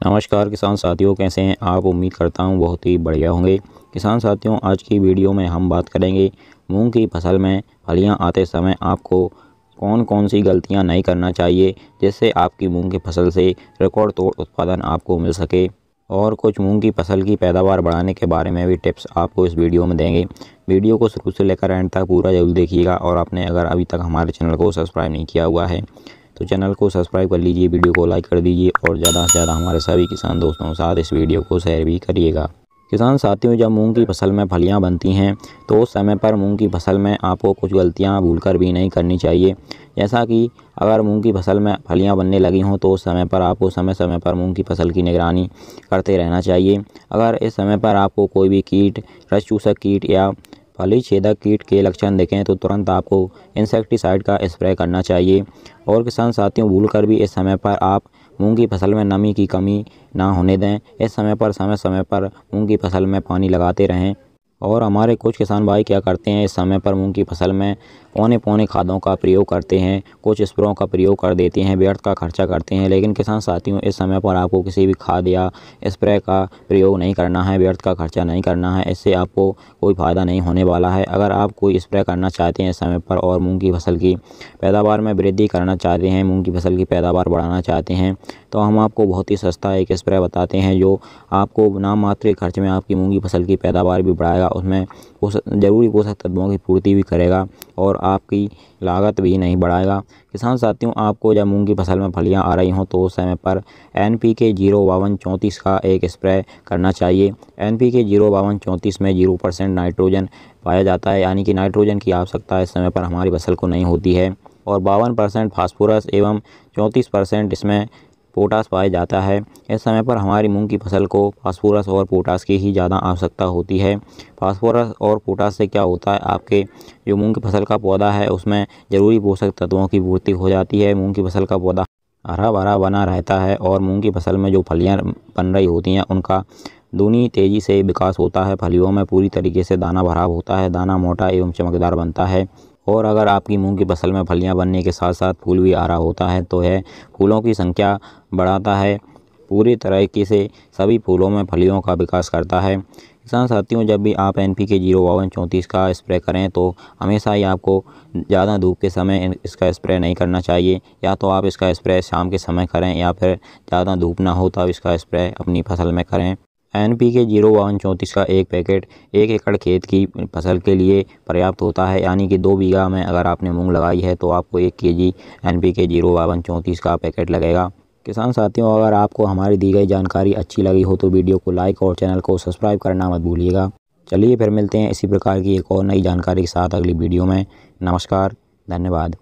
नमस्कार किसान साथियों, कैसे हैं आप। उम्मीद करता हूं बहुत ही बढ़िया होंगे। किसान साथियों, आज की वीडियो में हम बात करेंगे मूंग की फसल में फलियां आते समय आपको कौन कौन सी गलतियां नहीं करना चाहिए, जिससे आपकी मूंग की फसल से रिकॉर्ड तोड़ उत्पादन आपको मिल सके। और कुछ मूंग की फसल की पैदावार बढ़ाने के बारे में भी टिप्स आपको इस वीडियो में देंगे। वीडियो को शुरू से लेकर एंड तक पूरा जरूर देखिएगा। और आपने अगर अभी तक हमारे चैनल को सब्सक्राइब नहीं किया हुआ है तो चैनल को सब्सक्राइब कर लीजिए, वीडियो को लाइक कर दीजिए और ज़्यादा से ज़्यादा हमारे सभी किसान दोस्तों के साथ इस वीडियो को शेयर भी करिएगा। किसान साथियों, जब मूंग की फसल में फलियां बनती हैं तो उस समय पर मूंग की फसल में आपको कुछ गलतियां भूलकर भी नहीं करनी चाहिए। जैसा कि अगर मूंग की फसल में फलियां बनने लगी हों तो उस समय पर आपको समय समय पर मूंग की फसल की निगरानी करते रहना चाहिए। अगर इस समय पर आपको कोई भी कीट, रस चूसक कीट या फली छेदक कीट के लक्षण दिखें तो तुरंत आपको इंसेक्टिसाइड का स्प्रे करना चाहिए। और किसान साथियों, भूलकर भी इस समय पर आप मूंग की फसल में नमी की कमी ना होने दें। इस समय पर मूंग की फसल में पानी लगाते रहें। और हमारे कुछ किसान भाई क्या करते हैं, इस समय पर मूंग की फसल में पौने खादों का प्रयोग करते हैं, कुछ स्प्रेओं का प्रयोग कर देते हैं, व्यर्थ का खर्चा करते हैं। लेकिन किसान साथियों, इस समय पर आपको किसी भी खाद या स्प्रे का प्रयोग नहीं करना है, व्यर्थ का खर्चा नहीं करना है। इससे आपको कोई फ़ायदा नहीं होने वाला है। अगर आप कोई स्प्रे करना चाहते हैं इस समय पर और मूंग की फसल की पैदावार में वृद्धि करना चाहते हैं, मूंग की फसल की पैदावार बढ़ाना चाहते हैं, तो हम आपको बहुत ही सस्ता एक स्प्रे बताते हैं जो आपको नाम मात्र खर्च में आपकी मूंग की फसल की पैदावार भी बढ़ाएगा, उसमें ज़रूरी पोषक तत्वों की पूर्ति भी करेगा और आपकी लागत भी नहीं बढ़ाएगा। किसान साथियों, आपको जब मूंग की फसल में फलियां आ रही हों तो उस समय पर NPK 05234 का एक स्प्रे करना चाहिए। NPK 05234 में 0% नाइट्रोजन पाया जाता है, यानी कि नाइट्रोजन की आवश्यकता इस समय पर हमारी फसल को नहीं होती है। और 52% फास्फोरस एवं 34% इसमें पोटास पाया जाता है। इस समय पर हमारी मूंग की फसल को फास्फोरस और पोटास की ही ज़्यादा आवश्यकता होती है। फास्फोरस और पोटास से क्या होता है, आपके जो मूंग की फसल का पौधा है उसमें ज़रूरी पोषक तत्वों की पूर्ति हो जाती है। मूंग की फसल का पौधा हरा भरा बना रहता है और मूंग की फसल में जो फलियां बन रही होती हैं उनका दूनी तेज़ी से विकास होता है। फलियों में पूरी तरीके से दाना भराव होता है, दाना मोटा एवं चमकदार बनता है। और अगर आपकी मूंग की फसल में फलियां बनने के साथ साथ फूल भी आ रहा होता है तो यह फूलों की संख्या बढ़ाता है, पूरी तरीके से सभी फूलों में फलियों का विकास करता है। किसान साथियों, जब भी आप NPK 05234 का स्प्रे करें तो हमेशा ही आपको ज़्यादा धूप के समय इसका स्प्रे नहीं करना चाहिए। या तो आप इसका स्प्रे शाम के समय करें या फिर ज़्यादा धूप ना हो तब इसका स्प्रे अपनी फसल में करें। NPK 05234 का एक पैकेट 1 एकड़ खेत की फसल के लिए पर्याप्त होता है, यानी कि 2 बीघा में अगर आपने मूंग लगाई है तो आपको 1 kg NPK 05234 का पैकेट लगेगा। किसान साथियों, अगर आपको हमारी दी गई जानकारी अच्छी लगी हो तो वीडियो को लाइक और चैनल को सब्सक्राइब करना मत भूलिएगा। चलिए फिर मिलते हैं इसी प्रकार की एक और नई जानकारी के साथ अगली वीडियो में। नमस्कार, धन्यवाद।